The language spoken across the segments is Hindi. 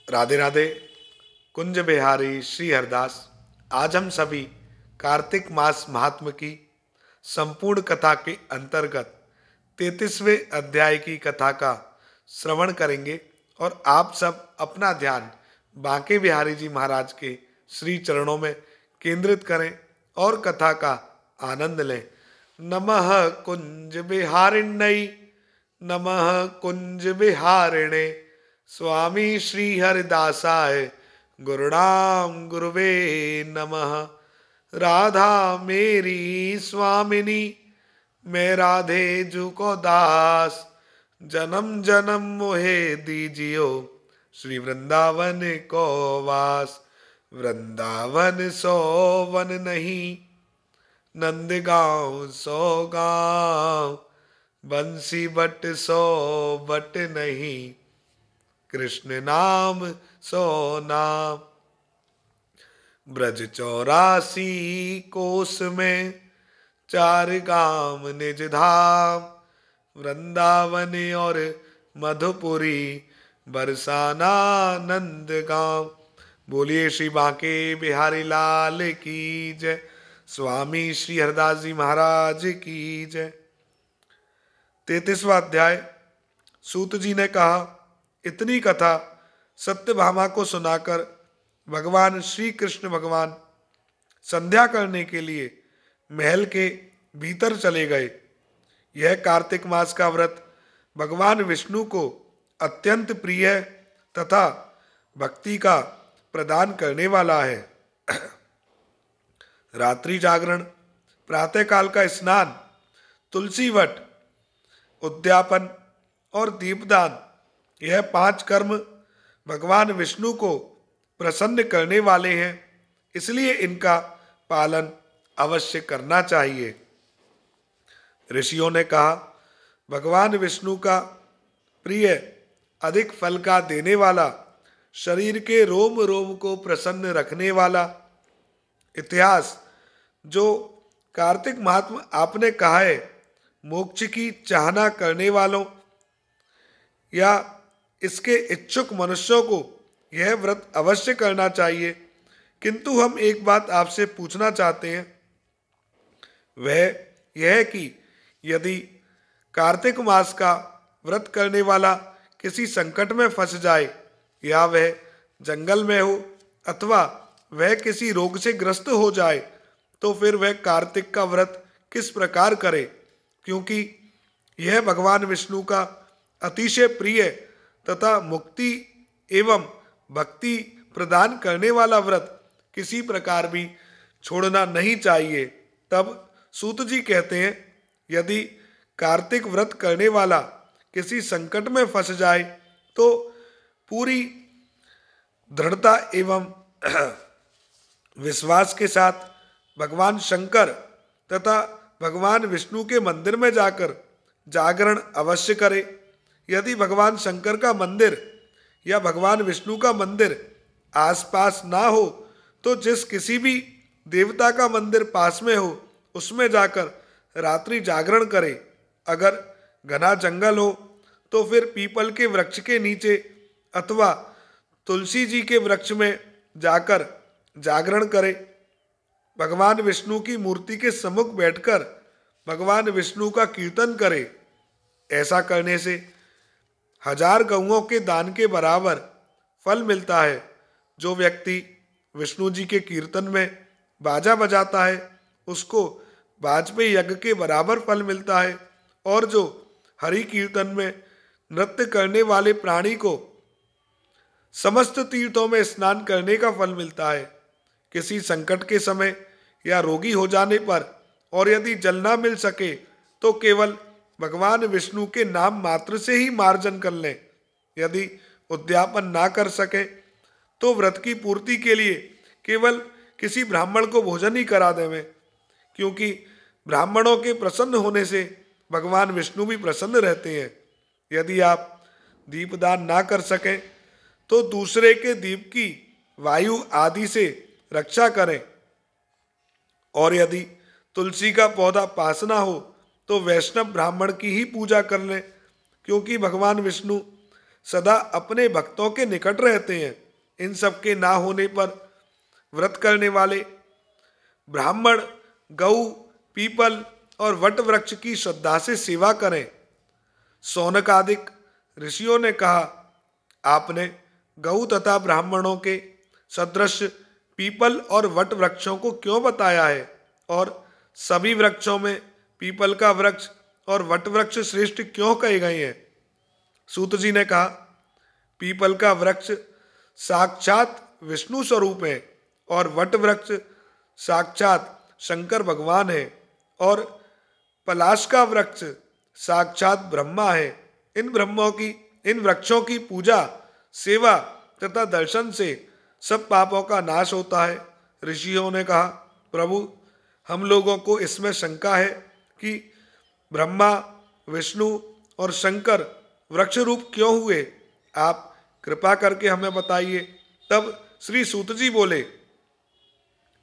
राधे राधे। कुंज बिहारी श्री हरदास। आज हम सभी कार्तिक मास महात्म की संपूर्ण कथा के अंतर्गत 33वें अध्याय की कथा का श्रवण करेंगे और आप सब अपना ध्यान बांके बिहारी जी महाराज के श्री चरणों में केंद्रित करें और कथा का आनंद लें। नमः कुंज बिहारिण्यै, नमः कुंज बिहारिणे, स्वामी श्री हरिदासाय गुरुणाम गुरुवे नमः। राधा मेरी स्वामिनी, मैं राधे जू को दास, जन्म जन्म मोहे दीजियो, श्री वृंदावन को वास। वृंदावन सो वन नहीं, नंदगांव सो गांव, बंसी बट सो बट नहीं, कृष्ण नाम सो नाम। ब्रज 84 कोस में, चार गाम निज धाम, वृंदावन और मधुपुरी, बरसाना नंद गांव। बोलिए श्री बांके बिहारी लाल की जय, स्वामी श्री हरदास जी महाराज की जय। 33वां अध्याय। सूत जी ने कहा, इतनी कथा सत्यभामा को सुनाकर भगवान श्री कृष्ण भगवान संध्या करने के लिए महल के भीतर चले गए। यह कार्तिक मास का व्रत भगवान विष्णु को अत्यंत प्रिय तथा भक्ति का प्रदान करने वाला है। रात्रि जागरण, प्रातःकाल का स्नान, तुलसी वट, उद्यापन और दीपदान, यह 5 कर्म भगवान विष्णु को प्रसन्न करने वाले हैं, इसलिए इनका पालन अवश्य करना चाहिए। ऋषियों ने कहा, भगवान विष्णु का प्रिय, अधिक फल का देने वाला, शरीर के रोम रोम को प्रसन्न रखने वाला इतिहास जो कार्तिक महात्म आपने कहा है, मोक्ष की चाहना करने वालों या इसके इच्छुक मनुष्यों को यह व्रत अवश्य करना चाहिए। किंतु हम एक बात आपसे पूछना चाहते हैं, वह यह कि यदि कार्तिक मास का व्रत करने वाला किसी संकट में फंस जाए, या वह जंगल में हो अथवा वह किसी रोग से ग्रस्त हो जाए, तो फिर वह कार्तिक का व्रत किस प्रकार करे, क्योंकि यह भगवान विष्णु का अतिशय प्रिय तथा मुक्ति एवं भक्ति प्रदान करने वाला व्रत किसी प्रकार भी छोड़ना नहीं चाहिए। तब सूत जी कहते हैं, यदि कार्तिक व्रत करने वाला किसी संकट में फंस जाए तो पूरी दृढ़ता एवं विश्वास के साथ भगवान शंकर तथा भगवान विष्णु के मंदिर में जाकर जागरण अवश्य करे। यदि भगवान शंकर का मंदिर या भगवान विष्णु का मंदिर आसपास ना हो तो जिस किसी भी देवता का मंदिर पास में हो उसमें जाकर रात्रि जागरण करे। अगर घना जंगल हो तो फिर पीपल के वृक्ष के नीचे अथवा तुलसी जी के वृक्ष में जाकर जागरण करे। भगवान विष्णु की मूर्ति के सम्मुख बैठकर भगवान विष्णु का कीर्तन करे। ऐसा करने से 1000 गौओं के दान के बराबर फल मिलता है। जो व्यक्ति विष्णु जी के कीर्तन में बाजा बजाता है उसको वाजपेयी यज्ञ के बराबर फल मिलता है, और जो हरि कीर्तन में नृत्य करने वाले प्राणी को समस्त तीर्थों में स्नान करने का फल मिलता है। किसी संकट के समय या रोगी हो जाने पर और यदि जल ना मिल सके तो केवल भगवान विष्णु के नाम मात्र से ही मार्जन कर लें। यदि उद्यापन ना कर सके तो व्रत की पूर्ति के लिए केवल किसी ब्राह्मण को भोजन ही करा देवें, क्योंकि ब्राह्मणों के प्रसन्न होने से भगवान विष्णु भी प्रसन्न रहते हैं। यदि आप दीपदान ना कर सकें तो दूसरे के दीप की वायु आदि से रक्षा करें, और यदि तुलसी का पौधा पास ना हो तो वैष्णव ब्राह्मण की ही पूजा कर लें, क्योंकि भगवान विष्णु सदा अपने भक्तों के निकट रहते हैं। इन सब के ना होने पर व्रत करने वाले ब्राह्मण गऊ, पीपल और वट वृक्ष की श्रद्धा से सेवा करें। शौनक आदिक ऋषियों ने कहा, आपने गऊ तथा ब्राह्मणों के सदृश पीपल और वट वृक्षों को क्यों बताया है, और सभी वृक्षों में पीपल का वृक्ष और वट वृक्ष श्रेष्ठ क्यों कहे गए हैं? सूत जी ने कहा, पीपल का वृक्ष साक्षात विष्णु स्वरूप है और वट वृक्ष साक्षात शंकर भगवान है, और पलाश का वृक्ष साक्षात ब्रह्मा है। इन वृक्षों की पूजा, सेवा तथा दर्शन से सब पापों का नाश होता है। ऋषियों ने कहा, प्रभु, हम लोगों को इसमें शंका है कि ब्रह्मा, विष्णु और शंकर वृक्ष रूप क्यों हुए? आप कृपा करके हमें बताइए। तब श्री सूत जी बोले,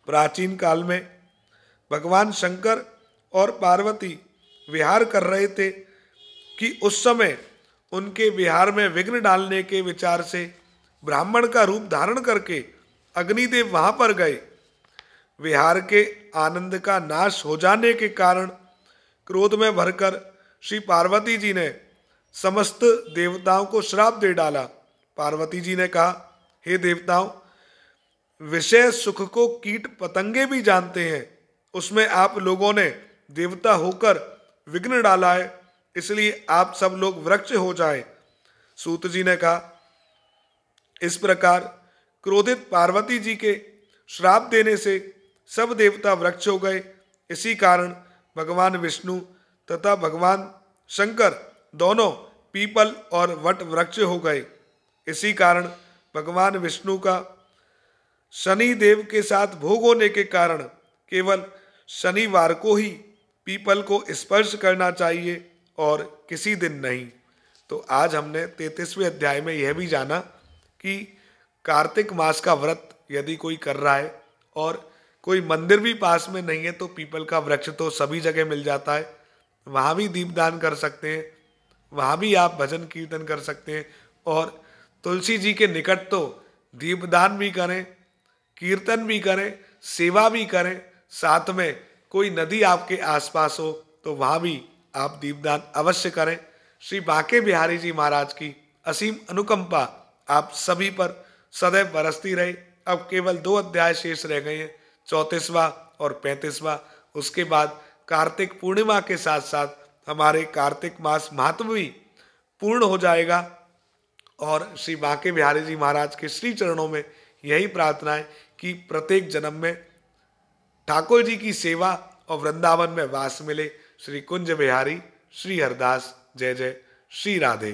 प्राचीन काल में भगवान शंकर और पार्वती विहार कर रहे थे कि उस समय उनके विहार में विघ्न डालने के विचार से ब्राह्मण का रूप धारण करके अग्निदेव वहां पर गए। विहार के आनंद का नाश हो जाने के कारण क्रोध में भरकर श्री पार्वती जी ने समस्त देवताओं को श्राप दे डाला। पार्वती जी ने कहा, हे देवताओं, विषय सुख को कीट पतंगे भी जानते हैं, उसमें आप लोगों ने देवता होकर विघ्न डाला है, इसलिए आप सब लोग वृक्ष हो जाए। सूत जी ने कहा, इस प्रकार क्रोधित पार्वती जी के श्राप देने से सब देवता वृक्ष हो गए। इसी कारण भगवान विष्णु तथा भगवान शंकर दोनों पीपल और वट वृक्ष हो गए। इसी कारण भगवान विष्णु का शनि देव के साथ भोग होने के कारण केवल शनिवार को ही पीपल को स्पर्श करना चाहिए और किसी दिन नहीं। तो आज हमने 33वें अध्याय में यह भी जाना कि कार्तिक मास का व्रत यदि कोई कर रहा है और कोई मंदिर भी पास में नहीं है तो पीपल का वृक्ष तो सभी जगह मिल जाता है, वहाँ भी दीपदान कर सकते हैं, वहाँ भी आप भजन कीर्तन कर सकते हैं। और तुलसी जी के निकट तो दीपदान भी करें, कीर्तन भी करें, सेवा भी करें, साथ में कोई नदी आपके आसपास हो तो वहाँ भी आप दीपदान अवश्य करें। श्री बांके बिहारी जी महाराज की असीम अनुकंपा आप सभी पर सदैव बरसती रहे। अब केवल 2 अध्याय शेष रह गए हैं, 34वां और 35वां। उसके बाद कार्तिक पूर्णिमा के साथ साथ हमारे कार्तिक मास महात्म भी पूर्ण हो जाएगा। और श्री बांके बिहारी जी महाराज के श्री चरणों में यही प्रार्थना है कि प्रत्येक जन्म में ठाकुर जी की सेवा और वृंदावन में वास मिले। श्री कुंज बिहारी, श्री हरदास, जय जय श्री राधे।